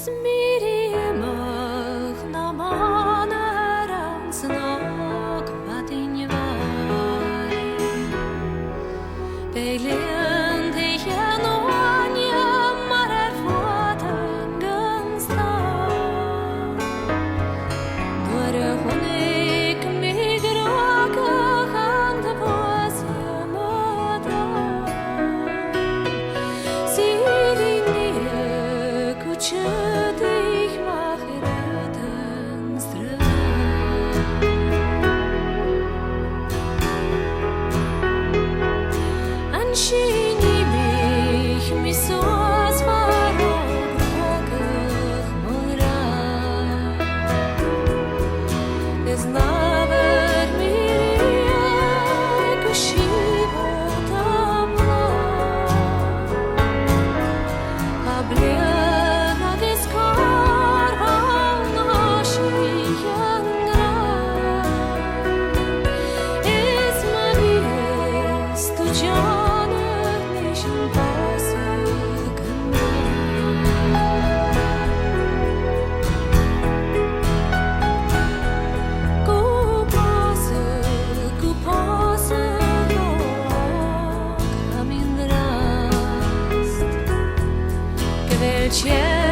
Zmirimach na manarang snok patinjvaj Beilin te janoanja marer foten sta Når honik migraka handa posjamata Sirinje kuchete ich machraten ström Anshini mich misos varogach mora Es naver mirie kushiva tamla Ablena diskarva nashiyangra Es mavie stujana nishin pasugana Kupase lok amin rast Kvelče